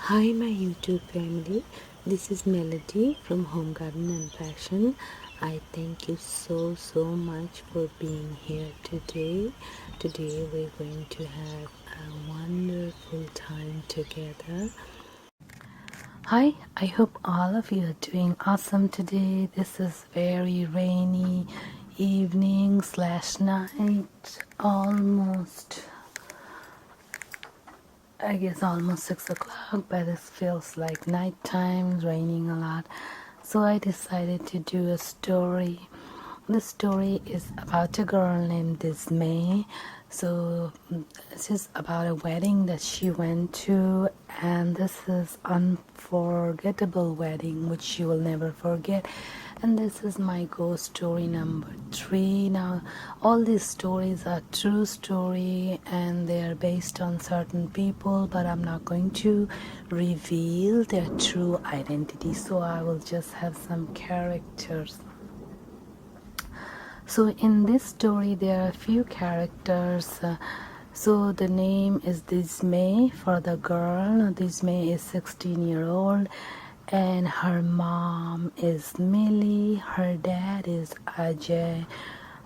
Hi my YouTube family, this is Melody from Home Garden and Fashion. I thank you so much for being here today. Today we're going to have a wonderful time together. Hi, I hope all of you are doing awesome today. This is very rainy evening slash night, I guess almost 6 o'clock, but it feels like nighttime, raining a lot. So I decided to do a story. The story is about a girl named Dismay. So this is about a wedding that she went to, and this is unforgettable wedding which she will never forget. And this is my ghost story number 3. Now all these stories are true story and they are based on certain people, but I'm not going to reveal their true identity, so I will just have some characters. So in this story there are a few characters. So the name is Dismay for the girl. Dismay is 16-year-old and her mom is Millie, her dad is Ajay,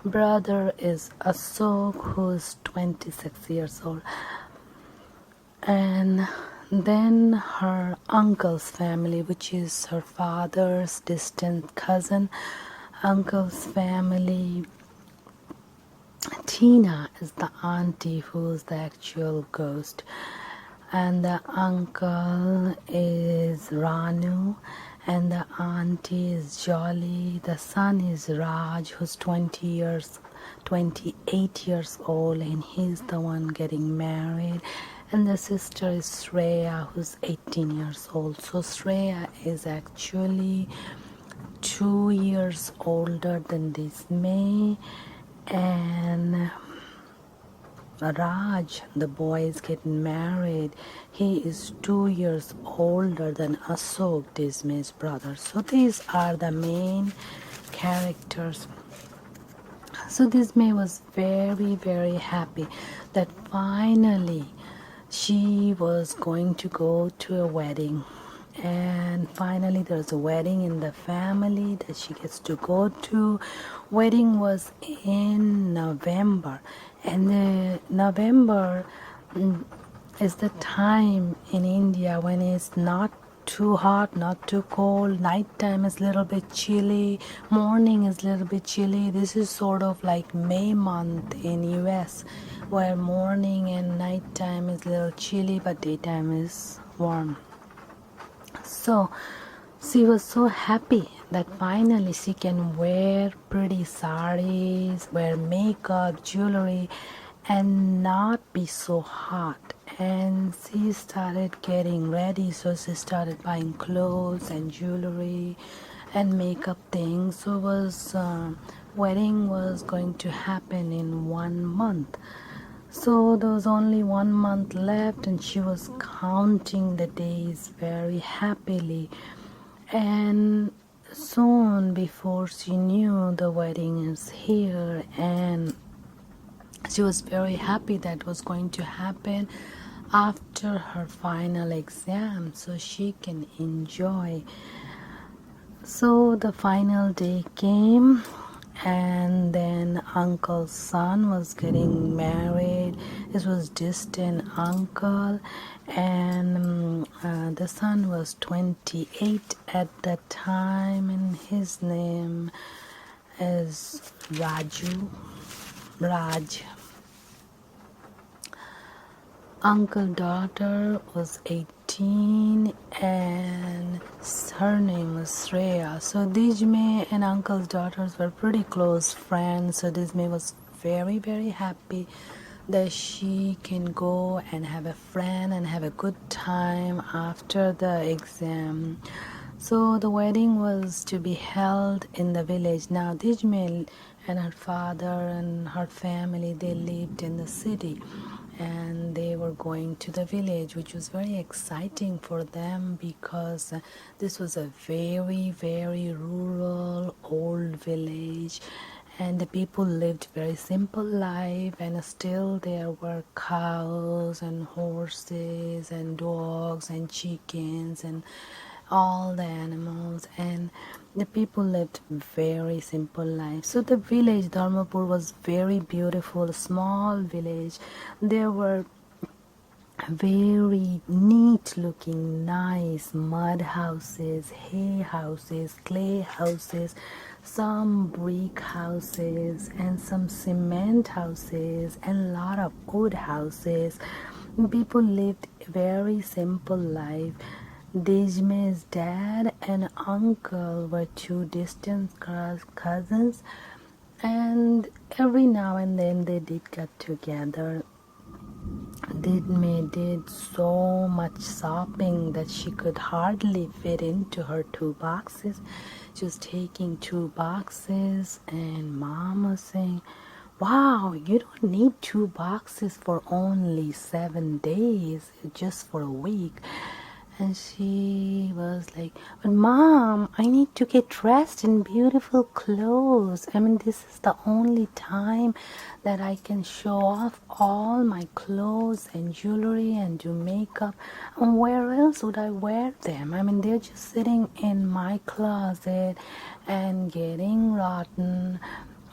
brother is Ashok who's 26 years old, and then her uncle's family, which is her father's distant cousin. Uncle's family, Tina is the auntie who's the actual ghost, and the uncle is Ranu, and the auntie is Jolly. The son is Raj, who's 28 years old, and he's the one getting married. And the sister is Shreya, who's 18 years old. So Shreya is actually 2 years older than Dismay, and Raj, the boy, is getting married. He is 2 years older than Ashok, Dismay's brother. So these are the main characters. So Dismay was very happy that finally she was going to go to a wedding, and finally there's a wedding in the family that she gets to go to. Wedding was in November, and the November is the time in India when it's not too hot, not too cold. Nighttime is a little bit chilly, morning is a little bit chilly. This is sort of like May month in US, where morning and nighttime is a little chilly but daytime is warm. So she was so happy that finally she can wear pretty sarees, wear makeup, jewelry, and not be so hot. And she started getting ready, so she started buying clothes and jewelry and makeup things. So wedding was going to happen in 1 month. So there was only 1 month left, and she was counting the days very happily. And soon before she knew, the wedding is here, and she was very happy that was going to happen after her final exam, so she can enjoy. So the final day came, and then uncle's son was getting married. This was distant uncle, and the son was 28 at that time, and his name is Raj. Uncle daughter was 18 and her name was Shreya. So Dismay and uncle's daughters were pretty close friends. So Dismay was very happy that she can go and have a friend and have a good time after the exam. So the wedding was to be held in the village. Now Dismay and her father and her family, they lived in the city, and they were going to the village, which was very exciting for them because this was a very rural old village, and the people lived very simple life, and still there were cows and horses and dogs and chickens and all the animals, and the people lived very simple life. So the village Dharmapur was very beautiful, small village. There were very neat looking, nice mud houses, hay houses, clay houses, some brick houses, and some cement houses, and a lot of wood houses. People lived very simple life. Dejme's dad and uncle were two distant cousins, and every now and then they did get together. Didme did so much shopping that she could hardly fit into her 2 boxes. She was taking 2 boxes, and Mom was saying, "Wow, you don't need 2 boxes for only 7 days, just for a week." And she was like, "But Mom, I need to get dressed in beautiful clothes. I mean, this is the only time that I can show off all my clothes and jewelry and do makeup. And where else would I wear them? I mean, they're just sitting in my closet and getting rotten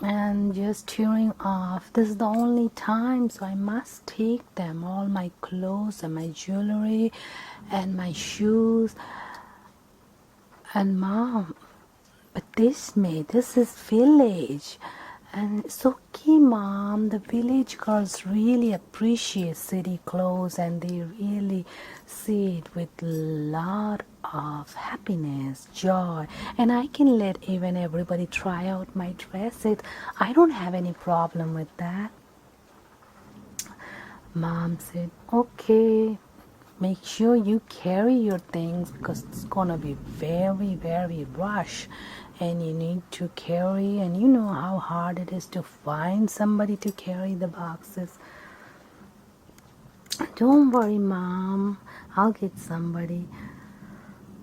and just tearing off. This is the only time, so I must take them, all my clothes and my jewelry and my shoes." And Mom, "But this is village." And it's okay, Mom, the village girls really appreciate city clothes, and they really see it with a lot of happiness, joy, and I can let even everybody try out my dresses. I don't have any problem with that. Mom said, "Okay, make sure you carry your things, because it's gonna be very, very rush, and you need to carry, and you know how hard it is to find somebody to carry the boxes." "Don't worry, Mom, I'll get somebody."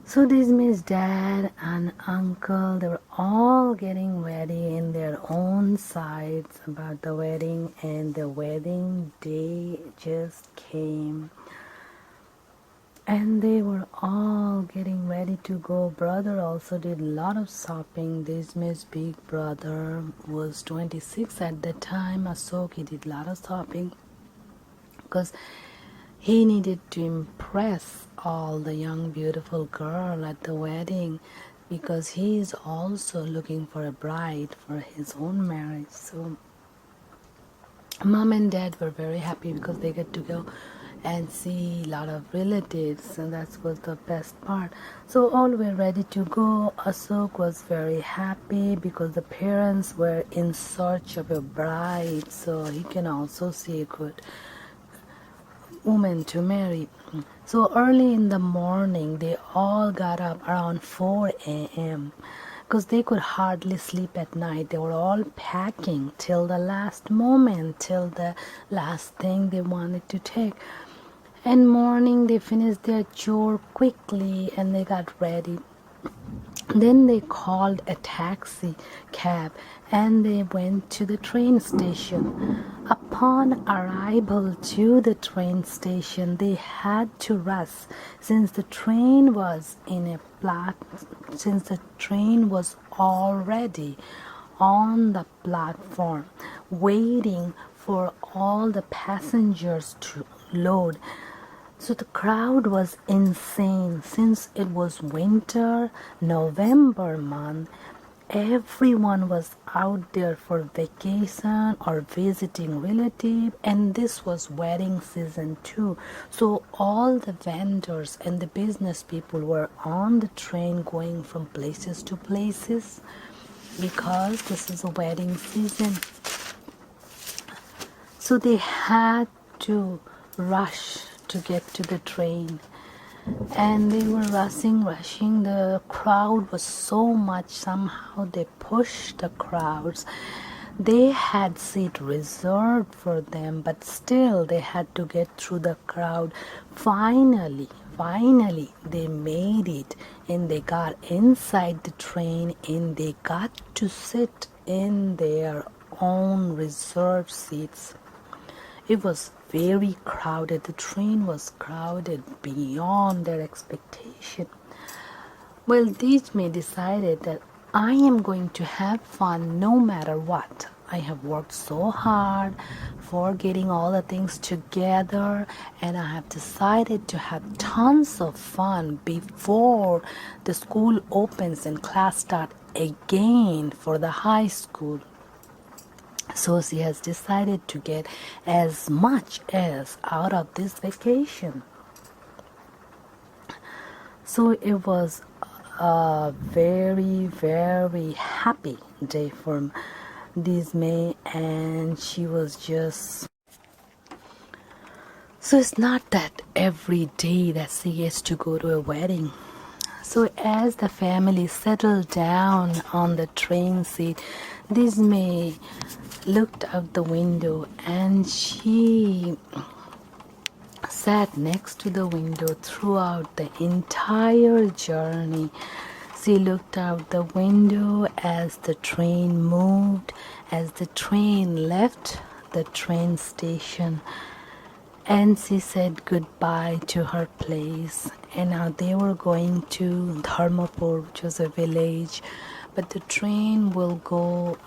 So Dismay's dad and uncle, they were all getting ready in their own sides about the wedding, and the wedding day just came. And they were all getting ready to go. Brother also did a lot of shopping. Dismay's big brother was 26 at the time. Ashok, he did a lot of shopping because he needed to impress all the young beautiful girl at the wedding, because he is also looking for a bride for his own marriage. So Mom and Dad were very happy because they get to go and see a lot of relatives, and that was the best part. So all were ready to go. Ashok was very happy because the parents were in search of a bride, so he can also see a good woman to marry. So early in the morning, they all got up around 4 a.m. because they could hardly sleep at night. They were all packing till the last moment, till the last thing they wanted to take. And morning, they finished their chore quickly and they got ready. Then they called a taxi cab and they went to the train station. Upon arrival to the train station, they had to rush since the train was already on the platform waiting for all the passengers to load. So the crowd was insane since it was winter, November month. Everyone was out there for vacation or visiting relative, and this was wedding season too. So all the vendors and the business people were on the train going from places to places because this is a wedding season. So they had to rush to get to the train, and they were rushing. The crowd was so much, somehow they pushed the crowds. They had seat reserved for them, but still they had to get through the crowd. Finally they made it, and they got inside the train, and they got to sit in their own reserved seats. It was very crowded. The train was crowded beyond their expectation. Well, Dijme decided that I am going to have fun no matter what. I have worked so hard for getting all the things together, and I have decided to have tons of fun before the school opens and class start again for the high school. So she has decided to get as much as out of this vacation. So it was a very, very happy day for Dismay, and she was just... So it's not that every day that she gets to go to a wedding. So as the family settled down on the train seat, Dismay looked out the window and she sat next to the window throughout the entire journey. She looked out the window as the train moved, as the train left the train station, and she said goodbye to her place. And now they were going to Dharmapur, which was a village, but the train will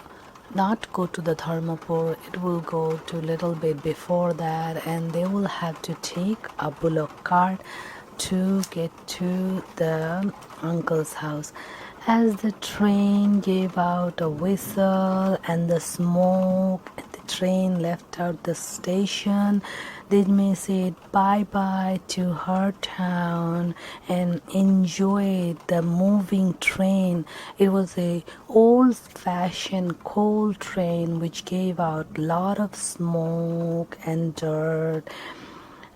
not go to the Dharmapur, it will go to a little bit before that, and they will have to take a bullock cart to get to the uncle's house. As the train gave out a whistle and the smoke, and the train left out the station, Dijme said bye-bye to her town and enjoyed the moving train. It was a old-fashioned coal train which gave out a lot of smoke and dirt.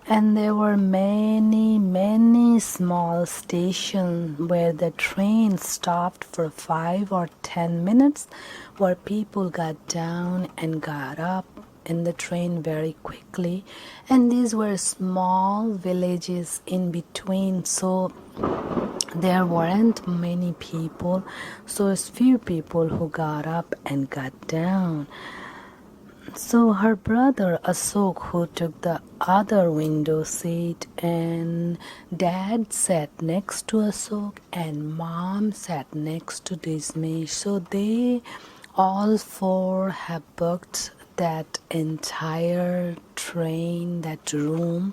And there were many, many small stations where the train stopped for 5 or 10 minutes, where people got down and got up in the train very quickly. And these were small villages in between, so there weren't many people, so it's few people who got up and got down. So her brother Ashok, who took the other window seat, and dad sat next to Ashok and mom sat next to Dismay. So they all four have booked that entire train, that room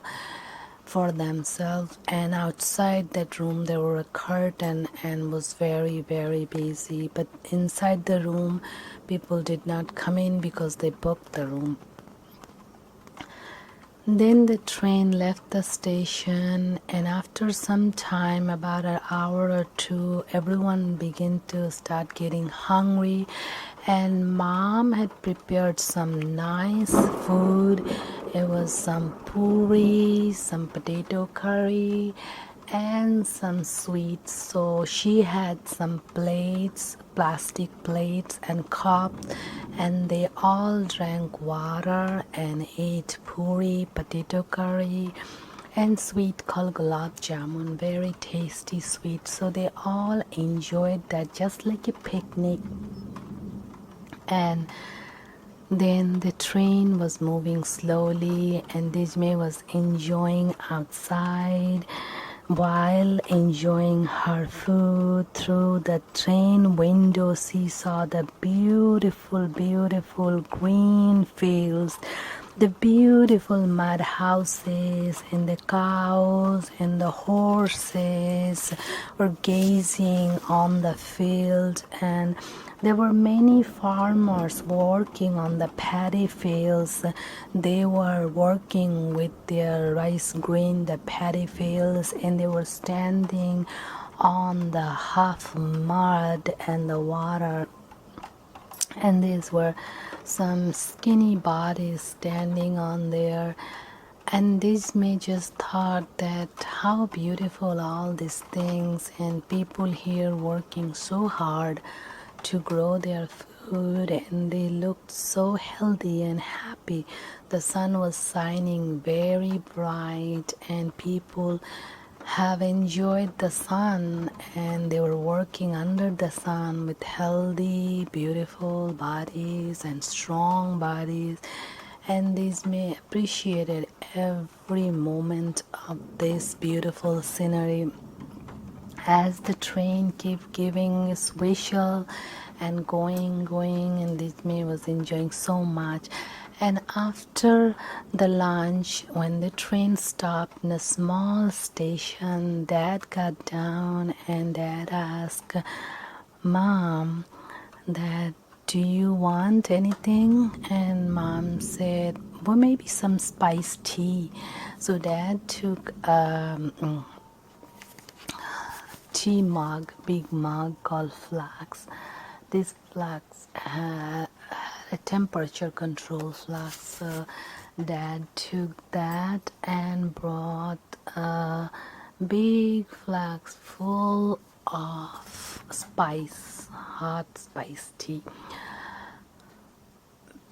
for themselves, and outside that room there were a curtain and was very, very busy, but inside the room people did not come in because they booked the room. Then the train left the station, and after some time, about an hour or two, everyone began to start getting hungry, and mom had prepared some nice food. It was some puri, some potato curry, and some sweets. So she had some plates, plastic plates and cup, and they all drank water and ate puri, potato curry, and sweet called gulab jamun, very tasty sweet. So they all enjoyed that just like a picnic. And then the train was moving slowly, and Dijme was enjoying outside while enjoying her food. Through the train window, she saw the beautiful, beautiful green fields, the beautiful mud houses, and the cows and the horses were gazing on the field, and there were many farmers working on the paddy fields. They were working with their rice grain, the paddy fields, and they were standing on the half mud and the water. And these were some skinny bodies standing on there. And Dismay just thought that how beautiful all these things, and people here working so hard to grow their food, and they looked so healthy and happy. The sun was shining very bright, and people have enjoyed the sun, and they were working under the sun with healthy, beautiful bodies and strong bodies, and these may appreciated every moment of this beautiful scenery as the train kept giving its whistle and going, and Disney was enjoying so much. And after the lunch, when the train stopped in a small station, Dad got down and Dad asked Mom that, do you want anything? And Mom said, well, maybe some spiced tea. So Dad took tea mug, big mug called flask. This flask had a temperature control flask. So Dad took that and brought a big flask full of spice, hot spice tea.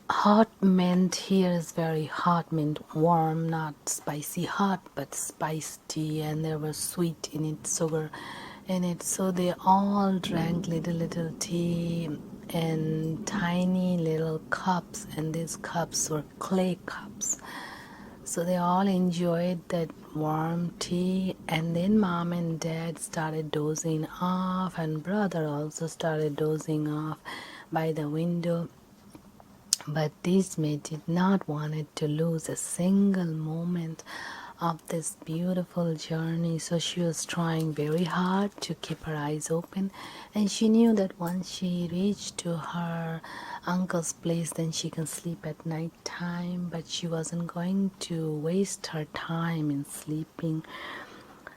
Hot meant here is very hot, meant warm, not spicy hot, but spiced tea, and there was sweet in it, sugar in it. So they all drank little tea in tiny little cups, and these cups were clay cups. So they all enjoyed that warm tea, and then Mom and Dad started dozing off, and brother also started dozing off by the window. But Disney did not want it to lose a single moment of this beautiful journey, so she was trying very hard to keep her eyes open, and she knew that once she reached to her uncle's place, then she can sleep at night time, but she wasn't going to waste her time in sleeping.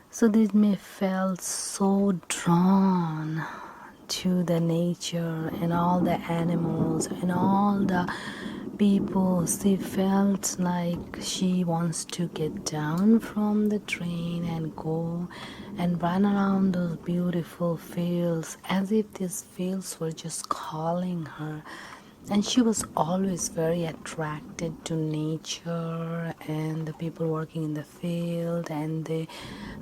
So Disney felt so drawn to the nature and all the animals and all the people. She felt like she wants to get down from the train and go and run around those beautiful fields, as if these fields were just calling her. And she was always very attracted to nature and the people working in the field and the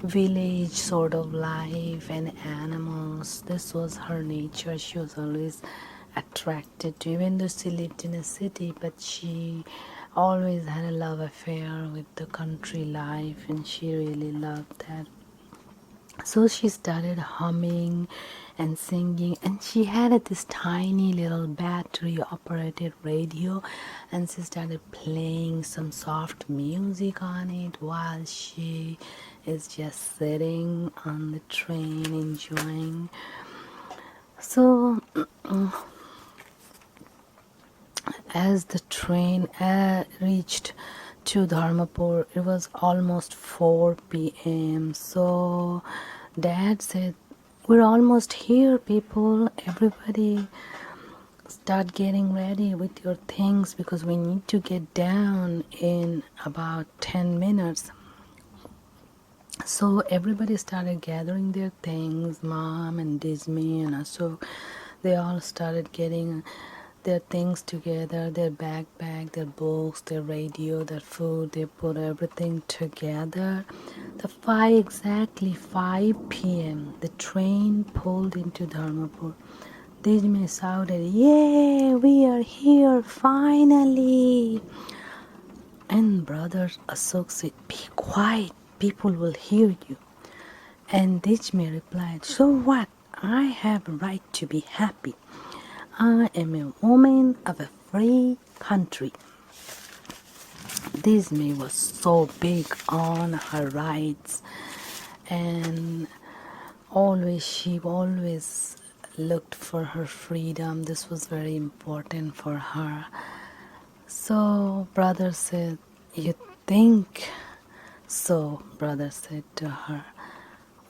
village sort of life and animals. This was her nature. She was always attracted to, even though she lived in a city, but she always had a love affair with the country life, and she really loved that. So she started humming and singing, and she had this tiny little battery operated radio, and she started playing some soft music on it while she is just sitting on the train enjoying. So as the train reached to Dharmapur, it was almost 4 p.m. So Dad said, we're almost here, people. Everybody start getting ready with your things because we need to get down in about 10 minutes. So everybody started gathering their things. Mom and Disney and Ashok, they all started getting their things together, their backpack, their books, their radio, their food. They put everything together. Exactly 5 p.m. the train pulled into Dharmapur. Dijme shouted, "Yay, we are here finally!" And brother Ashok said, "Be quiet, people will hear you." And Dijme replied, "So what? I have a right to be happy. I am a woman of a free country." Disney was so big on her rights, and she always looked for her freedom. This was very important for her. So brother said, "You think so?" Brother said to her,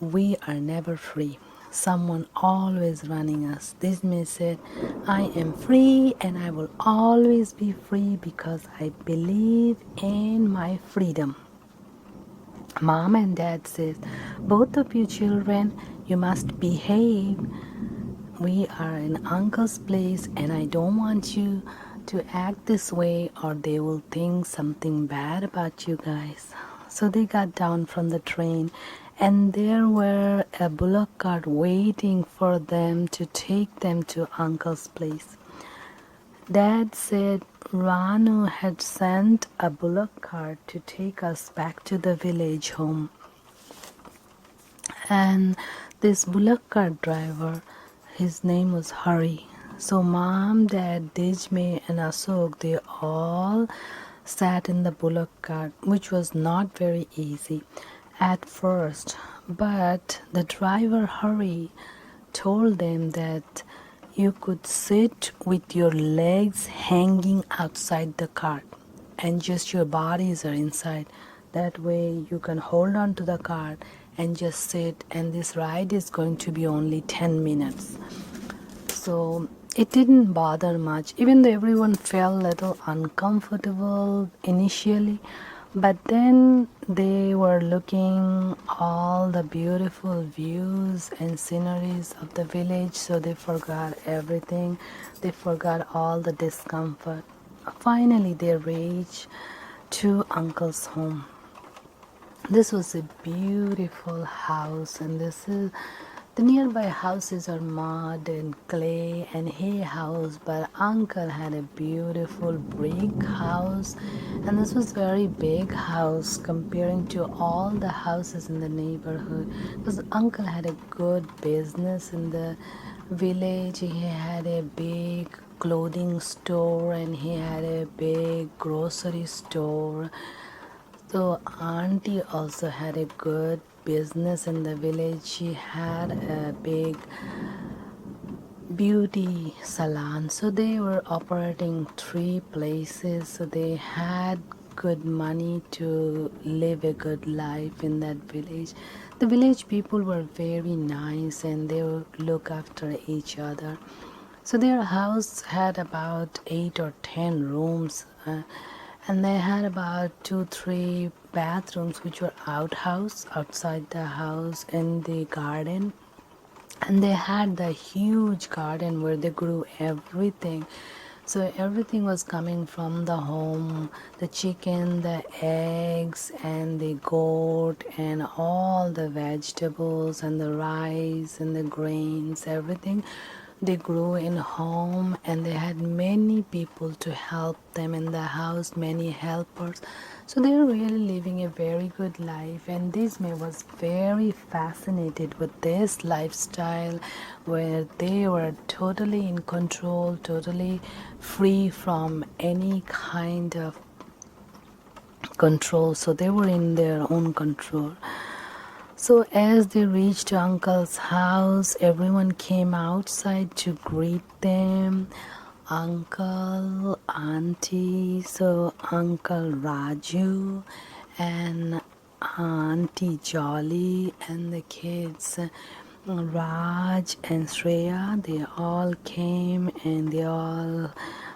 "We are never free. Someone always running us." Disney said, "I am free and I will always be free because I believe in my freedom." Mom and Dad says, "Both of you children, you must behave. We are in Uncle's place and I don't want you to act this way or they will think something bad about you guys." So they got down from the train, and there were a bullock cart waiting for them to take them to uncle's place. Dad said Ranu had sent a bullock cart to take us back to the village home. And this bullock cart driver, his name was Hari. So mom, dad, Dijme and Ashok, they all sat in the bullock cart, which was not very easy at first. But the driver Hari told them that you could sit with your legs hanging outside the cart and just your bodies are inside. That way you can hold on to the cart and just sit, and this ride is going to be only 10 minutes. So it didn't bother much, even though everyone felt a little uncomfortable initially. But then they were looking all the beautiful views and sceneries of the village, so they forgot everything. They forgot all the discomfort. Finally, they reached to uncle's home. This was a beautiful house, and this is the nearby houses are mud and clay and hay house, but uncle had a beautiful brick house, and this was very big house comparing to all the houses in the neighborhood, because uncle had a good business in the village. He had a big clothing store and he had a big grocery store. So auntie also had a good business in the village. She had a big beauty salon. So they were operating 3 places. So they had good money to live a good life in that village. The village people were very nice and they would look after each other. So their house had about 8 or 10 rooms. And they had about 2-3 bathrooms which were outhouse outside the house in the garden, and they had the huge garden where they grew everything. So everything was coming from the home, the chicken, the eggs and the goat and all the vegetables and the rice and the grains, everything they grew in home, and they had many people to help them in the house, many helpers. So they were really living a very good life, and Disney was very fascinated with this lifestyle where they were totally in control, totally free from any kind of control. So they were in their own control. So as they reached uncle's house, everyone came outside to greet them. Uncle, auntie, so Uncle Raju and Auntie Jolly and the kids, Raj and Shreya, they all came and they all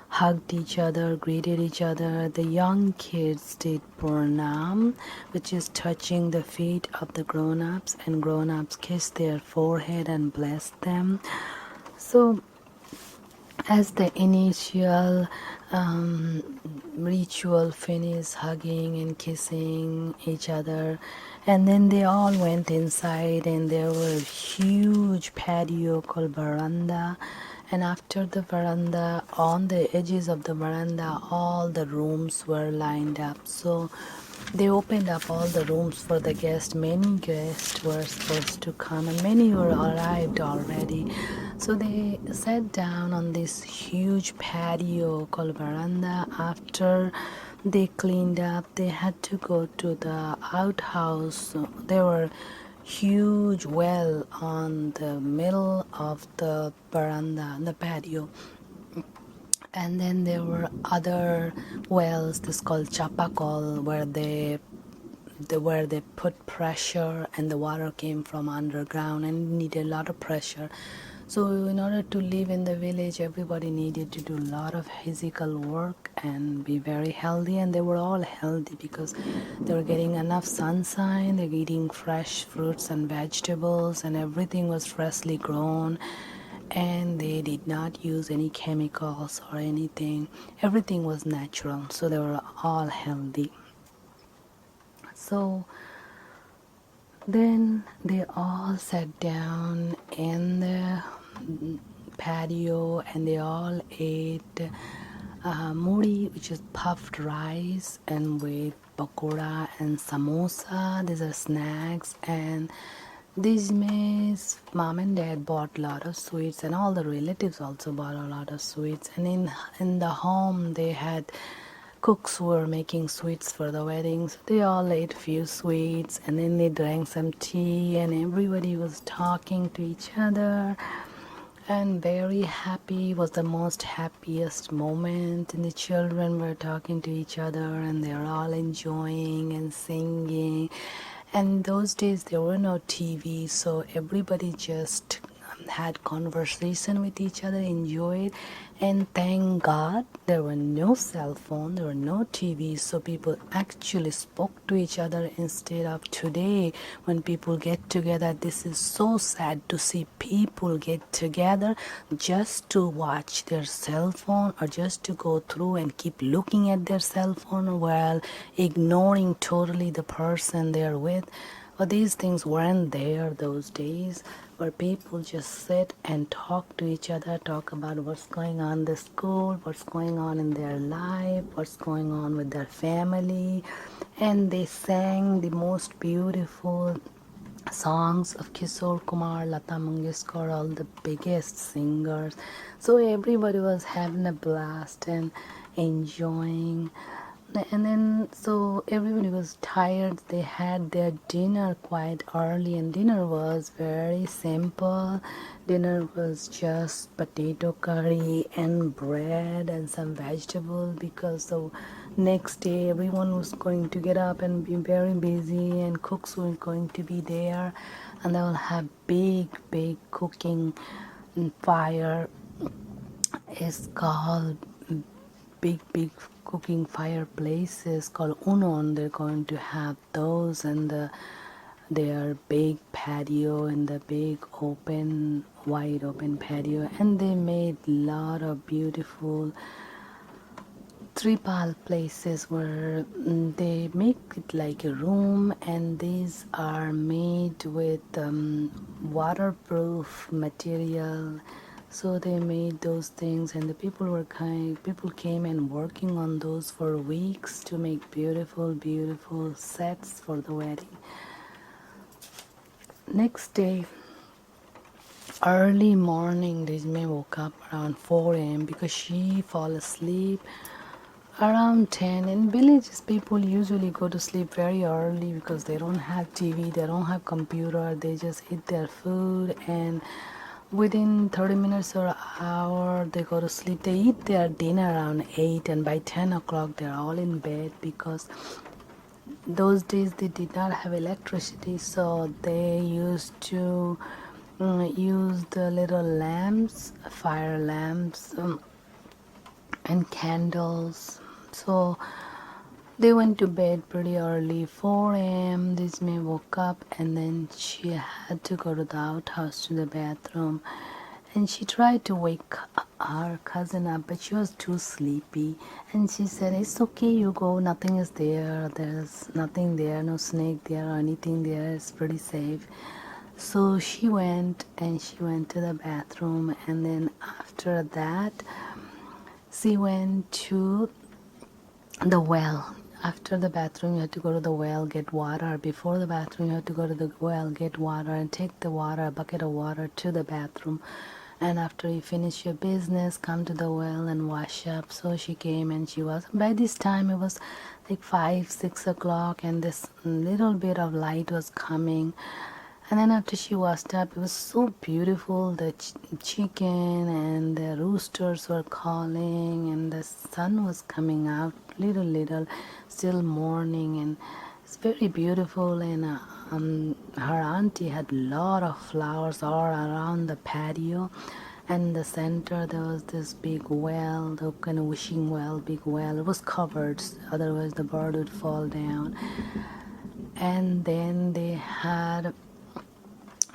hugged each other, greeted each other. The young kids did pranam, which is touching the feet of the grown-ups, and grown-ups kissed their forehead and blessed them. So as the initial ritual finished, hugging and kissing each other, and then they all went inside, and there was a huge patio called veranda. And after the veranda, on the edges of the veranda, all the rooms were lined up. So they opened up all the rooms for the guests. Many guests were supposed to come, and many were arrived already. So they sat down on this huge patio called veranda. After they cleaned up, they had to go to the outhouse. There were huge well on the middle of the veranda, the patio, and then there were other wells, this called chapakol, where they put pressure and the water came from underground and needed a lot of pressure. So in order to live in the village, everybody needed to do a lot of physical work and be very healthy, and they were all healthy because they were getting enough sunshine, they were eating fresh fruits and vegetables, and everything was freshly grown, and they did not use any chemicals or anything. Everything was natural, so they were all healthy. So then they all sat down in the patio and they all ate muri, which is puffed rice, and with pakora and samosa. These are snacks. And these means mom and dad bought a lot of sweets, and all the relatives also bought a lot of sweets. And in the home they had cooks were making sweets for the wedding, so they all ate few sweets, and then they drank some tea, and everybody was talking to each other and very happy. Was the most happiest moment, and the children were talking to each other and they were all enjoying and singing. And those days there were no TV, so everybody just had conversation with each other, enjoyed. And thank God there were no cell phone, there were no TV, so people actually spoke to each other instead of today when people get together. This is so sad to see people get together just to watch their cell phone, or just to go through and keep looking at their cell phone while ignoring totally the person they're with. But these things weren't there those days, where people just sit and talk to each other, talk about what's going on in the school, what's going on in their life, what's going on with their family. And they sang the most beautiful songs of Kishore Kumar, Lata Mangeshkar, all the biggest singers. So everybody was having a blast and enjoying. And then so everybody was tired. They had their dinner quite early, and dinner was very simple. Dinner was just potato curry and bread and some vegetable, because the next day everyone was going to get up and be very busy, and cooks were going to be there, and they will have big cooking fire. It's called big cooking fireplaces called unon. They're going to have those, and their big patio, and the big wide open patio. And they made a lot of beautiful tripal places where they make it like a room, and these are made with waterproof material. So they made those things, and the people came and working on those for weeks to make beautiful sets for the wedding. Next day, early morning, Dijme woke up around 4 a.m. because she fall asleep around 10. In villages, people usually go to sleep very early because they don't have TV, they don't have computer, they just eat their food, and within 30 minutes or an hour they go to sleep. They eat their dinner around 8, and by 10 o'clock they're all in bed, because those days they did not have electricity, so they used to use the little lamps, fire lamps, and candles. So they went to bed pretty early, 4 a.m. This May woke up, and then she had to go to the outhouse to the bathroom. And she tried to wake her cousin up, but she was too sleepy. And she said, "It's okay, you go, nothing is there. There's nothing there, no snake there or anything there. It's pretty safe." So she went, and she went to the bathroom, and then after that, she went to the well. After the bathroom, you had to go to the well, get water. Before the bathroom, you had to go to the well, get water, and take the water, a bucket of water, to the bathroom. And after you finish your business, come to the well and wash up. So she came, and she was, by this time it was like 5-6 o'clock, and this little bit of light was coming. And then after she washed up, it was so beautiful. The chicken and the roosters were calling, and the sun was coming out little, still morning, and it's very beautiful. And her auntie had a lot of flowers all around the patio. And in the center there was this big well, the kind of wishing well, big well. It was covered, otherwise the bird would fall down. And then they had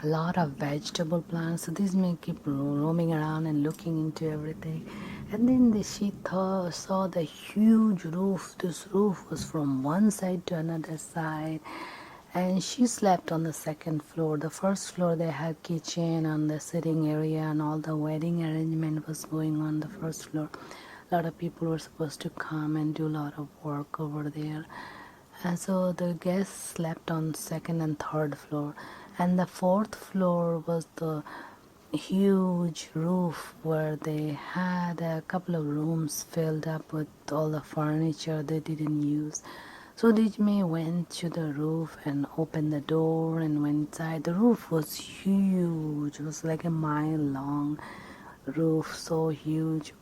a lot of vegetable plants. So these may keep roaming around and looking into everything. And then she saw the huge roof. This roof was from one side to another side. And she slept on the second floor. The first floor they had kitchen and the sitting area and all the wedding arrangement was going on the first floor. A lot of people were supposed to come and do a lot of work over there. And so the guests slept on second and third floor. And the fourth floor was the huge roof where they had a couple of rooms filled up with all the furniture they didn't use. So Dijme went to the roof and opened the door and went inside. The roof was huge. It was like a mile long roof, so huge.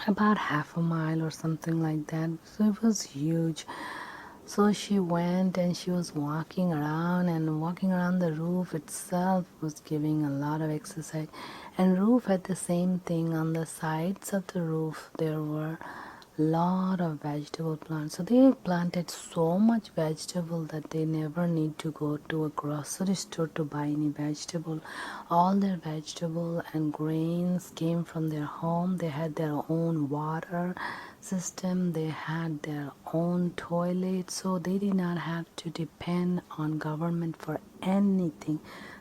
About half a mile or something like that. So it was huge. So she went and she was walking around, and walking around the roof itself was giving a lot of exercise. And roof had the same thing. On the sides of the roof there were lot of vegetable plants. So they planted so much vegetable that they never need to go to a grocery store to buy any vegetable. All their vegetable and grains came from their home. They had their own water system, they had their own toilet, so they did not have to depend on government for anything.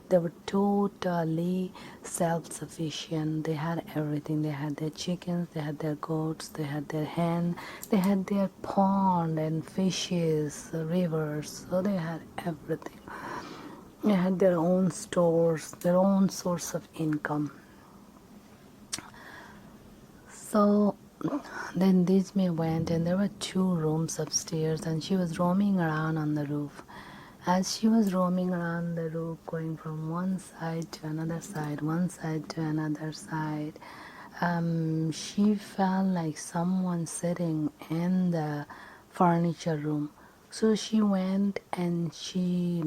They were totally self-sufficient. They had everything. They had their chickens, they had their goats, they had their hen, they had their pond and fishes, rivers, so they had everything. They had their own stores, their own source of income. So then Dijme went, and there were 2 rooms upstairs, and she was roaming around on the roof. As she was roaming around the roof, going from one side to another side, one side to another side, she felt like someone sitting in the furniture room. So she went and she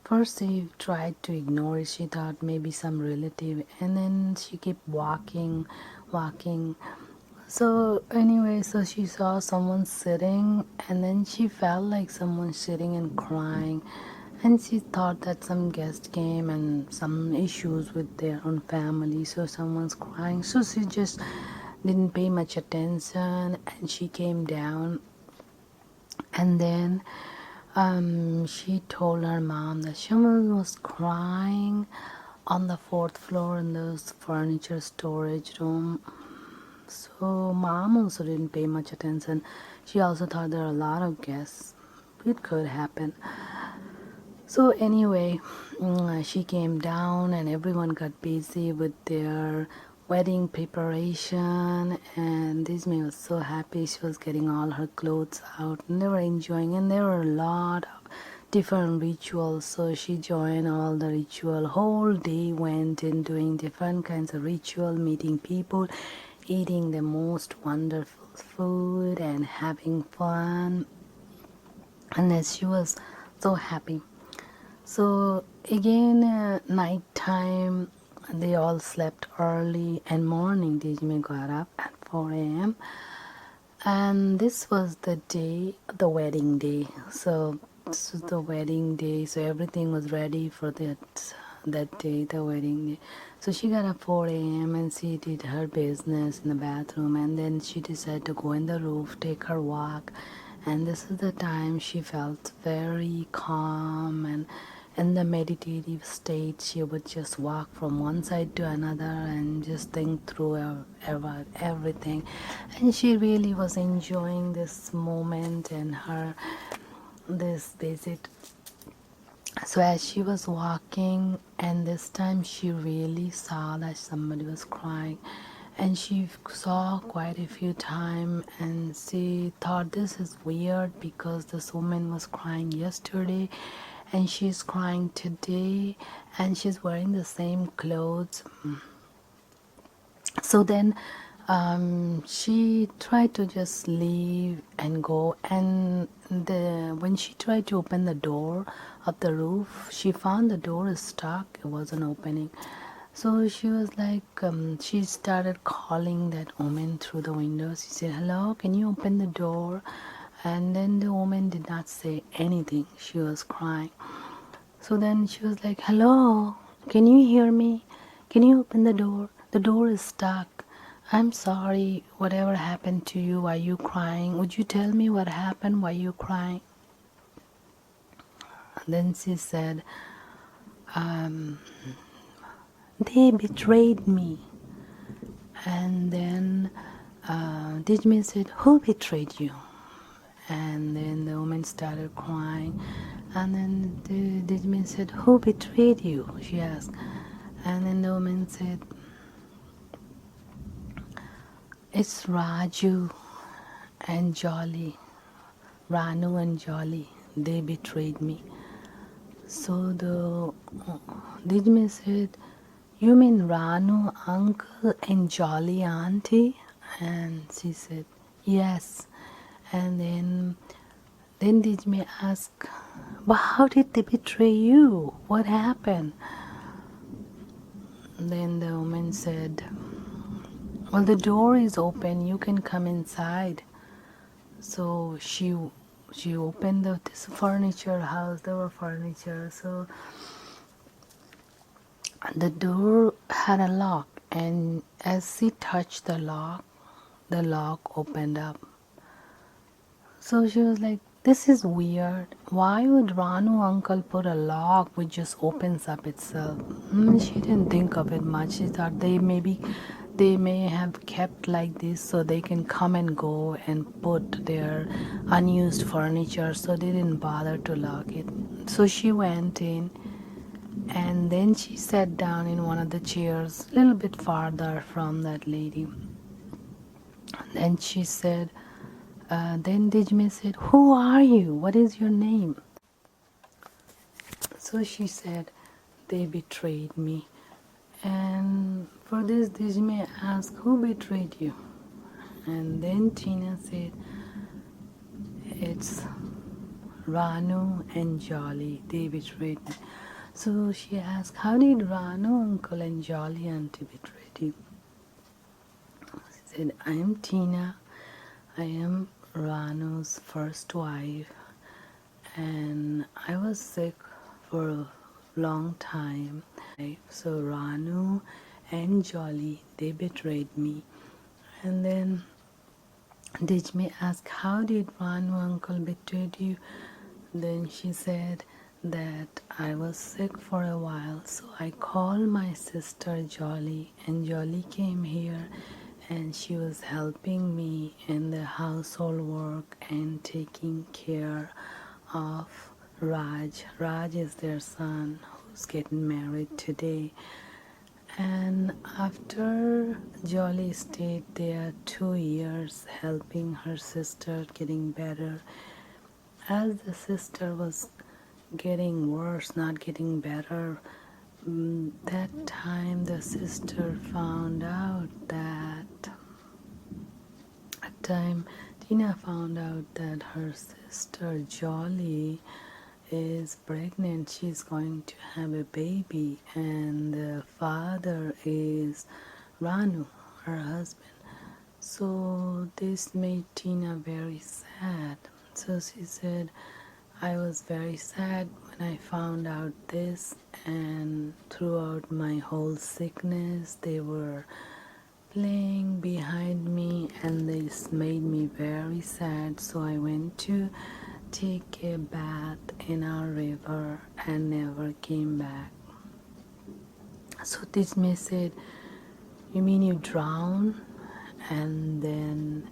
first she tried to ignore it. She thought maybe some relative, and then she kept walking. So anyway, so she saw someone sitting, and then she felt like someone sitting and crying, and she thought that some guest came and some issues with their own family, so someone's crying. So she just didn't pay much attention, and she came down, and then she told her mom that someone was crying on the 4th floor in this furniture storage room. So mom also didn't pay much attention. She also thought there are a lot of guests. It could happen. So anyway, she came down and everyone got busy with their wedding preparation, and Disney was so happy. She was getting all her clothes out and they were enjoying, and there were a lot of different rituals. So she joined all the ritual. Whole day went in doing different kinds of ritual, meeting people, eating the most wonderful food and having fun. And as she was so happy. So again, night time, they all slept early, and morning Dijme got up at 4 a.m. and this was the day, the wedding day. So this was the wedding day, so everything was ready for that day, the wedding day. So she got up 4 a.m. and she did her business in the bathroom, and then she decided to go in the roof, take her walk. And this is the time she felt very calm, and in the meditative state she would just walk from one side to another and just think through about everything. And she really was enjoying this moment and this visit. So as she was walking, and this time she really saw that somebody was crying, and she saw quite a few times, and she thought this is weird because this woman was crying yesterday and she's crying today, and she's wearing the same clothes. So then she tried to just leave and go, and when she tried to open the door of the roof, she found the door is stuck. It wasn't opening. So she was like, she started calling that woman through the window. She said, "Hello, can you open the door?" And then the woman did not say anything. She was crying. So then she was like, "Hello, can you hear me? Can you open the door? The door is stuck." I'm sorry, whatever happened to you, why you crying? Would you tell me what happened, why you crying? And then she said, they betrayed me. And then Dijmin said, who betrayed you? And then the woman started crying. And then Dijmin said, who betrayed you? She asked. And then the woman said, it's Raju and Jolly. Ranu and Jolly, they betrayed me. So the Dijmin said, you mean Ranu uncle and Jolly auntie? And she said, yes. And then Dijmin asked, but how did they betray you? What happened? Then the woman said, well, the door is open, you can come inside. So she opened this furniture house. There were furniture, so the door had a lock, and as she touched the lock opened up. So she was like, this is weird. Why would Ranu uncle put a lock which just opens up itself? She didn't think of it much. She thought they may have kept like this so they can come and go and put their unused furniture, so they didn't bother to lock it. So she went in, and then she sat down in one of the chairs a little bit farther from that lady. And she said, then Dijme said, who are you? What is your name? So she said, they betrayed me. And for this, Dijme asked, who betrayed you? And then Tina said, it's Ranu and Jolly. They betrayed me. So she asked, how did Ranu uncle and Jolly auntie betray you? She said, I am Tina. I am Ranu's first wife, and I was sick for a long time. So Ranu and Jolly, they betrayed me. And then Dijme asked, how did Ranu uncle betray you? Then she said that I was sick for a while, so I called my sister Jolly, and Jolly came here, and she was helping me in the household work and taking care of Raj. Raj is their son who's getting married today. And after Jolly stayed there 2 years helping her sister getting better, as the sister was getting worse, not getting better, that time the sister found out that Tina found out that her sister Jolly is pregnant. She's going to have a baby, and the father is Ranu, her husband. So this made Tina very sad. So she said, I was very sad when I found out this, and throughout my whole sickness they were playing behind me, and this made me very sad. So I went to take a bath in our river and never came back. So Dijme said, you mean you drowned? And then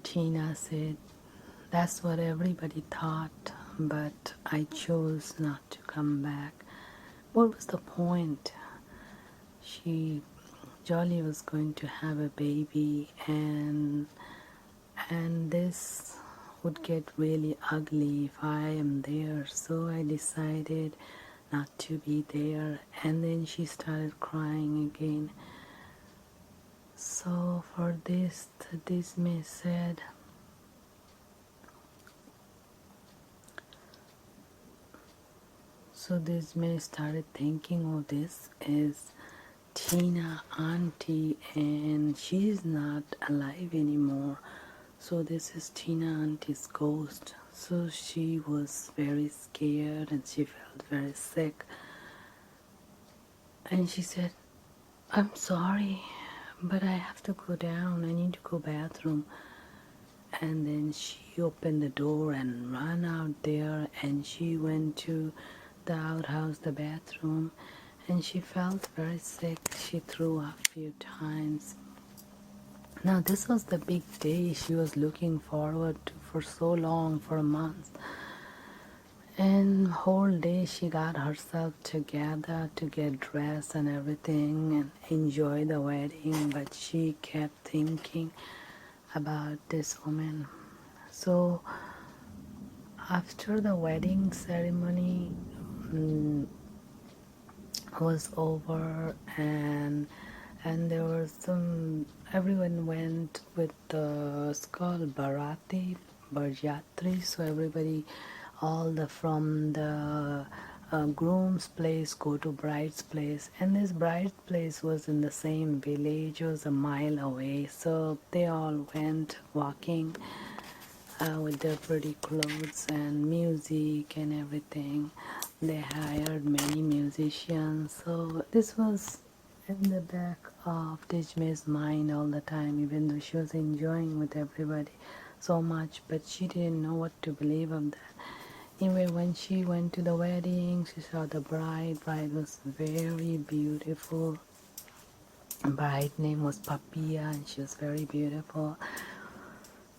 Tina said, that's what everybody thought, but I chose not to come back. What was the point? Jolly was going to have a baby, and this would get really ugly if I am there. So I decided not to be there. And then she started crying again. So for this, Dijme said, so Dijme started thinking of this as Tina auntie, and she's not alive anymore. So this is Tina auntie's ghost. So she was very scared and she felt very sick. And she said, I'm sorry, but I have to go down. I need to go bathroom. And then she opened the door and ran out there, and she went to the outhouse, the bathroom, and she felt very sick. She threw up a few times. Now this was the big day she was looking forward to for so long, for months. And whole day she got herself together to get dressed and everything and enjoy the wedding, but she kept thinking about this woman. So after the wedding ceremony was over, and there was some, everyone went with the, it's called Barati, Barjatri, so everybody, all the from the groom's place go to bride's place, and this bride's place was in the same village, it was a mile away, so they all went walking with their pretty clothes and music and everything. They hired many musicians, so this was in the back of Dijme's mind all the time, even though she was enjoying with everybody so much, but she didn't know what to believe of that. Anyway, when she went to the wedding, she saw the bride. Bride was very beautiful. Bride name was Papia, and she was very beautiful.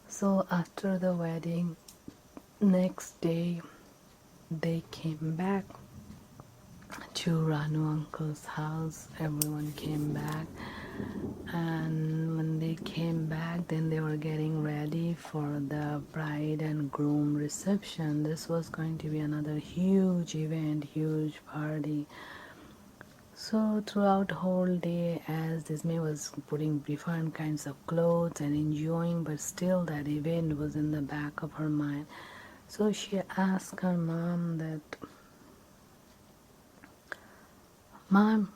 So after the wedding, next day, they came back to Ranu uncle's house. Everyone came back, and when they came back, then they were getting ready for the bride and groom reception. This was going to be another huge event, huge party. So throughout the whole day, as Disney was putting different kinds of clothes and enjoying, but still that event was in the back of her mind. So she asked her mom that, "Mom,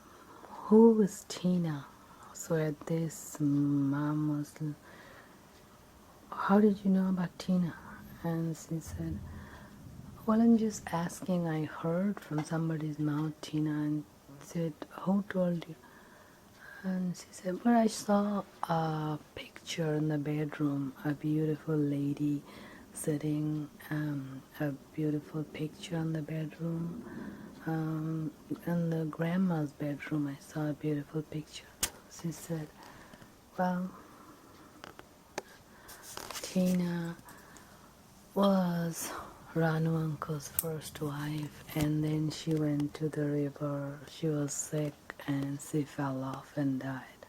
who is Tina?" So at this, mom was, "How did you know about Tina?" And she said, "Well, I'm just asking. I heard from somebody's mouth, Tina." And said, "Who told you?" And she said, "Well, I saw a picture in the bedroom, a beautiful lady sitting, a beautiful picture in the bedroom. In the grandma's bedroom, I saw a beautiful picture." She said, "Well, Tina was Ranu uncle's first wife, and then she went to the river. She was sick, and she fell off and died."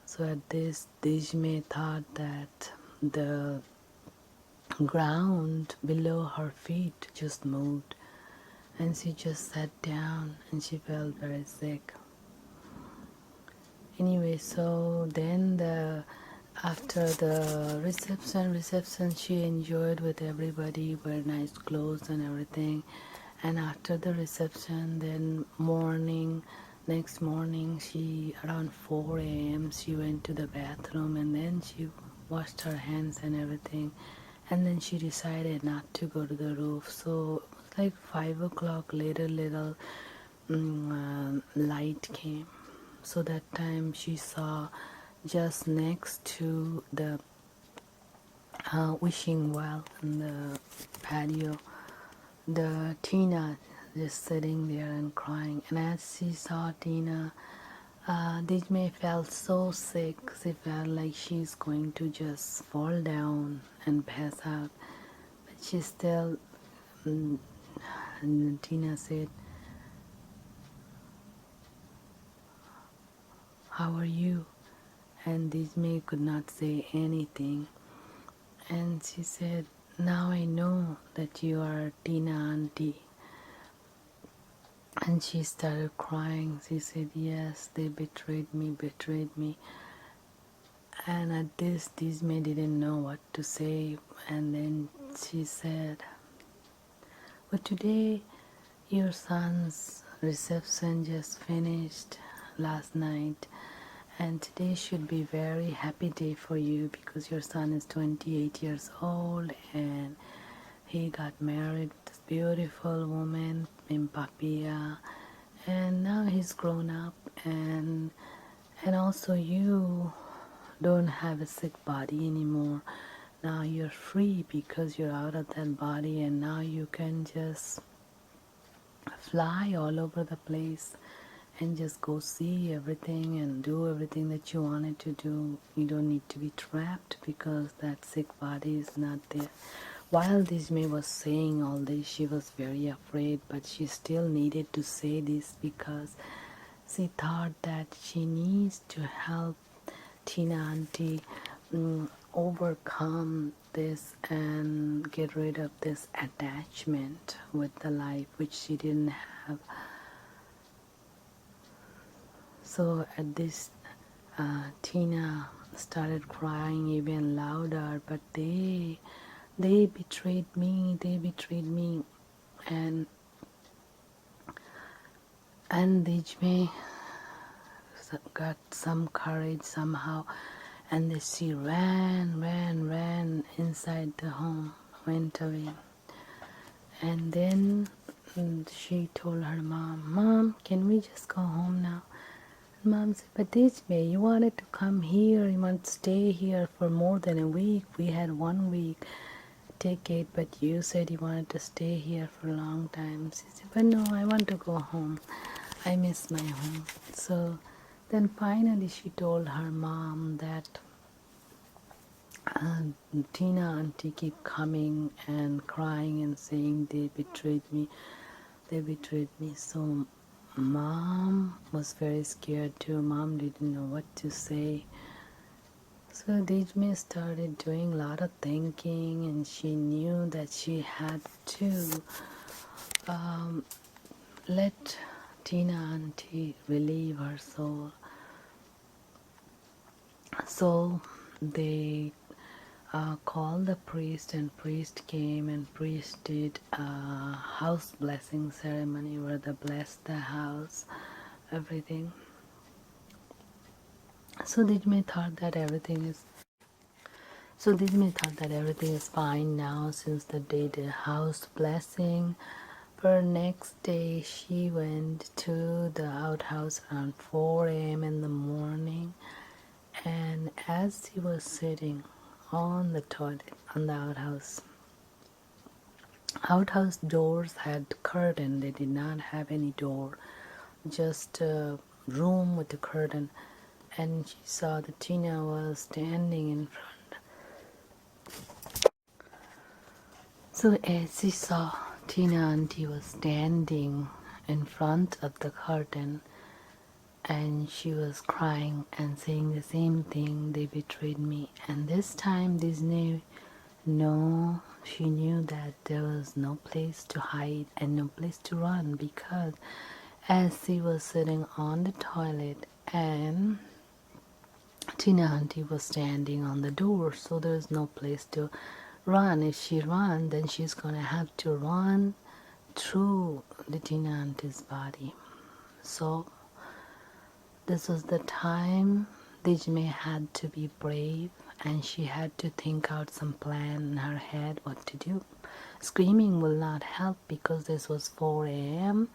So at this, Dijme thought that the ground below her feet just moved, and she just sat down, and she felt very sick. Anyway, so then after the reception she enjoyed with everybody, wear nice clothes and everything. And after the reception, then next morning, she around 4 a.m. she went to the bathroom, and then she washed her hands and everything, and then she decided not to go to the roof. So it was like 5 o'clock, little light came. So that time she saw just next to the wishing well in the patio, the Tina just sitting there and crying. And as she saw Tina, Dijme felt so sick. She felt like she's going to just fall down and pass out. But she still, and Tina said, "How are you?" And Dijme could not say anything. And she said, "Now I know that you are Tina auntie." And she started crying. She said, "Yes, they betrayed me. And at this, Dijme didn't know what to say. And then she said, "But today, your son's reception just finished last night. And today should be a very happy day for you because your son is 28 years old and he got married with this beautiful woman named Papia, and now he's grown up, and And also you don't have a sick body anymore. Now you're free because you're out of that body, and now you can just fly all over the place and just go see everything and do everything that you wanted to do. You don't need to be trapped because that sick body is not there. While Dijme was saying all this, she was very afraid, but she still needed to say this because she thought that she needs to help Tina auntie overcome this and get rid of this attachment with the life which she didn't have. So at this, Tina started crying even louder, but they betrayed me, they betrayed me. And Dijme got some courage somehow, and then she ran inside the home, went away. And then she told her mom, can we just go home now? And mom said, but Dijme, you wanted to come here, you want to stay here for more than a week. We had 1 week ticket, but you said you wanted to stay here for a long time. She said, but no, I want to go home. I miss my home. So then finally she told her mom that Tina auntie keep coming and crying and saying they betrayed me. They betrayed me. So mom was very scared too. Mom didn't know what to say. So Dijme started doing a lot of thinking, and she knew that she had to let Tina auntie relieve her soul. So they called the priest, and priest came, and priest did a house blessing ceremony where they blessed the house, everything. So Dijme thought that everything is fine now since the day the house blessing. For next day she went to the outhouse around 4 a.m. in the morning, and as she was sitting on the toilet on the outhouse doors had curtain. They did not have any door, just a room with a curtain. And she saw that Tina was standing in front. So as she saw Tina auntie was standing in front of the curtain, and she was crying and saying the same thing, they betrayed me. And this time Disney, no, she knew that there was no place to hide and no place to run, because as she was sitting on the toilet and Tina auntie was standing on the door, so there's no place to run. If she runs, then she's gonna have to run through the Tina auntie's body. So this was the time Dijme had to be brave, and she had to think out some plan in her head what to do. Screaming will not help because this was 4 a.m.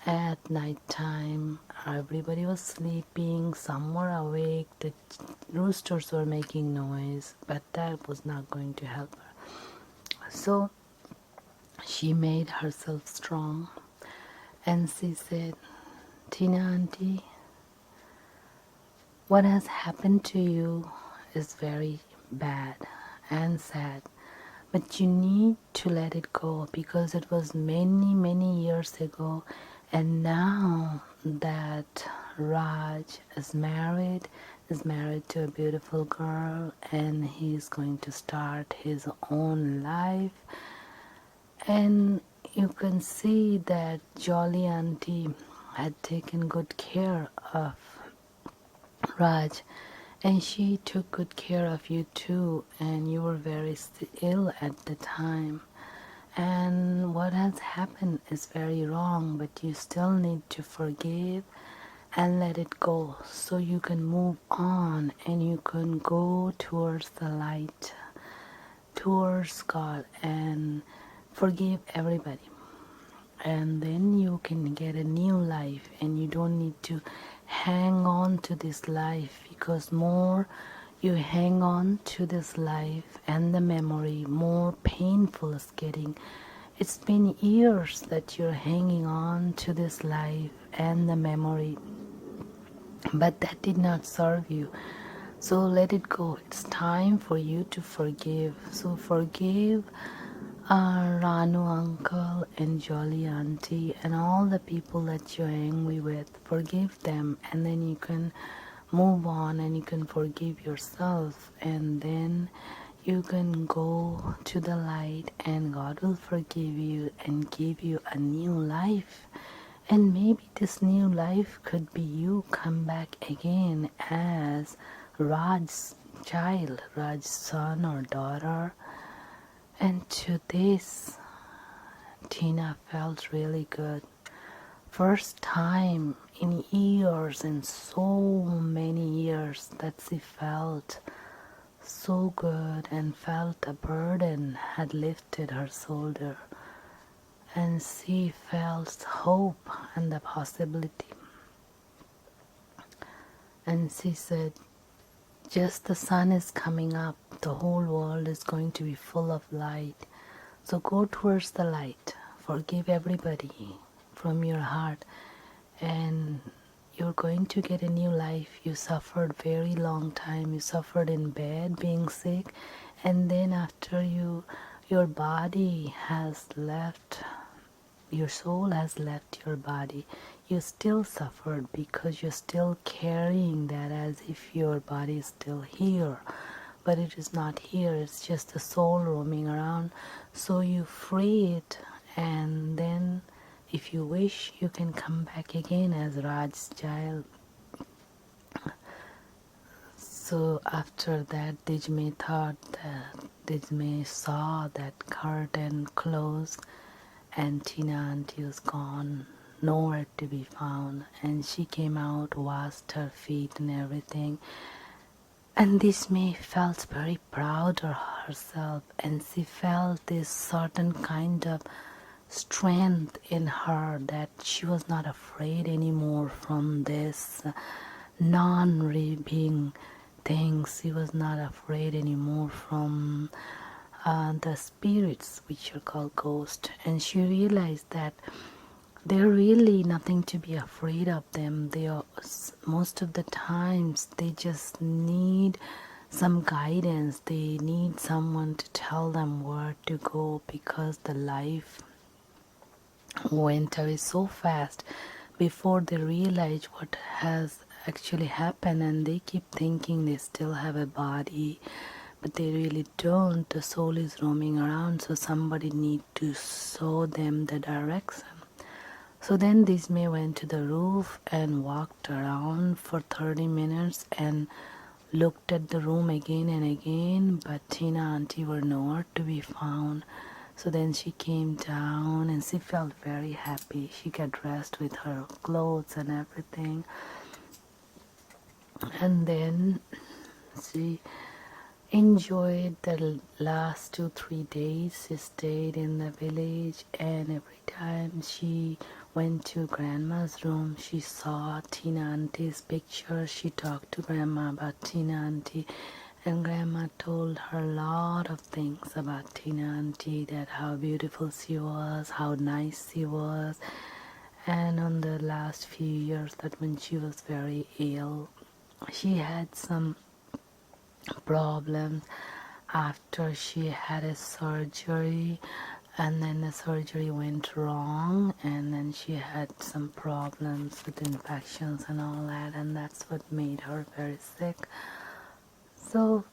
at night time. Everybody was sleeping, some were awake, the roosters were making noise, but that was not going to help her. So she made herself strong, and she said, Tina auntie, what has happened to you is very bad and sad, but you need to let it go because it was many years ago, and now that Raj is married to a beautiful girl, and he's going to start his own life. And you can see that Jolly auntie had taken good care of Raj, and she took good care of you too, and you were very ill at the time. And what has happened is very wrong, but you still need to forgive and let it go so you can move on and you can go towards the light, towards God, and forgive everybody. And then you can get a new life, and you don't need to hang on to this life, because more you hang on to this life and the memory, more painful it's getting. It's been years that you're hanging on to this life and the memory, but that did not serve you. So let it go. It's time for you to forgive. So forgive Ranu uncle and Jolly auntie and all the people that you're angry with. Forgive them, and then you can move on and you can forgive yourself, and then you can go to the light and God will forgive you and give you a new life. And maybe this new life could be you come back again as Raj's child, Raj's son or daughter. And to this, Tina felt really good. First time in years, and so many years, that she felt so good and felt a burden had lifted her shoulder. And she felt hope and the possibility. And she said, just the sun is coming up, the whole world is going to be full of light. So go towards the light, forgive everybody from your heart, and you're going to get a new life. You suffered very long time. You suffered in bed, being sick, and then after your body has left, your soul has left your body, you still suffered because you're still carrying that as if your body is still here. But it is not here, it's just the soul roaming around. So you free it, and then if you wish, you can come back again as Raj's child. So after that, Dijme thought that Dijme saw that curtain closed and Tina auntie was gone, nowhere to be found. And she came out, washed her feet and everything. And Dijme felt very proud of herself, and she felt this certain kind of strength in her that she was not afraid anymore from this non-living things. She was not afraid anymore from the spirits, which are called ghosts. And she realized that they're really nothing to be afraid of them. They are, most of the times, they just need some guidance. They need someone to tell them where to go, because the life went away so fast before they realize what has actually happened, and they keep thinking they still have a body, but they really don't. The soul is roaming around, so somebody need to show them the direction. So then Dismay went to the roof and walked around for 30 minutes and looked at the room again and again, but Tina auntie were nowhere to be found. So then she came down and she felt very happy. She got dressed with her clothes and everything. And then she enjoyed the last 2-3 days. She stayed in the village, and every time she went to grandma's room, she saw Tina auntie's picture. She talked to grandma about Tina auntie, and grandma told her a lot of things about Tina auntie, that how beautiful she was, how nice she was. And on the last few years, that when she was very ill, she had some problems after she had a surgery, and then the surgery went wrong, and then she had some problems with infections and all that, and that's what made her very sick. So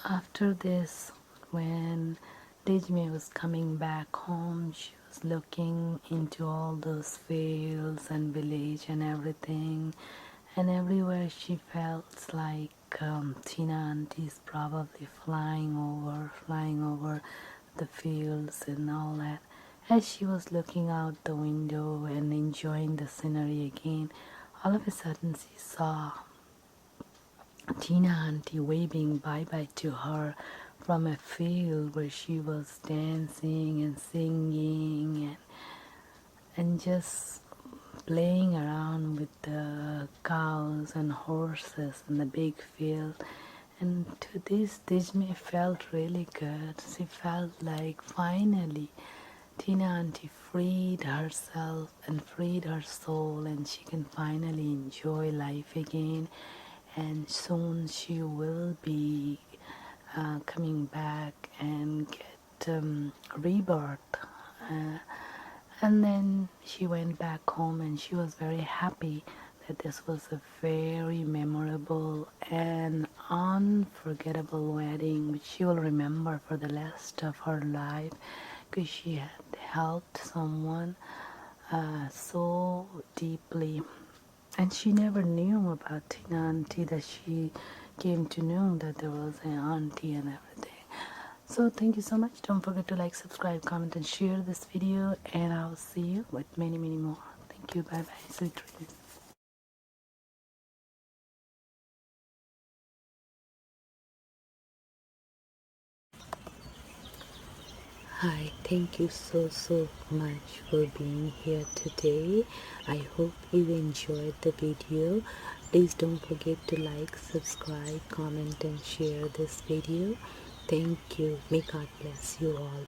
after this, when Dijme was coming back home, she was looking into all those fields and village and everything, and everywhere she felt like Tina auntie is probably flying over the fields and all that. As she was looking out the window and enjoying the scenery again, all of a sudden she saw Tina auntie waving bye-bye to her from a field where she was dancing and singing and just playing around with the cows and horses in the big field. And to this, Dijme felt really good. She felt like finally Tina Auntie freed herself and freed her soul, and she can finally enjoy life again. And soon she will be coming back and get rebirth. Uh, and then she went back home, and she was very happy that this was a very memorable and unforgettable wedding, which she will remember for the rest of her life, because she had helped someone so deeply. And she never knew about Tina Auntie, that she came to know that there was an auntie and everything. So thank you so much. Don't forget to like, subscribe, comment, and share this video. And I'll see you with many, many more. Thank you. Bye bye. Sweet dreams. Hi, thank you so much for being here today. I hope you enjoyed the video. Please don't forget to like, subscribe, comment, and share this video. Thank you. May God bless you all.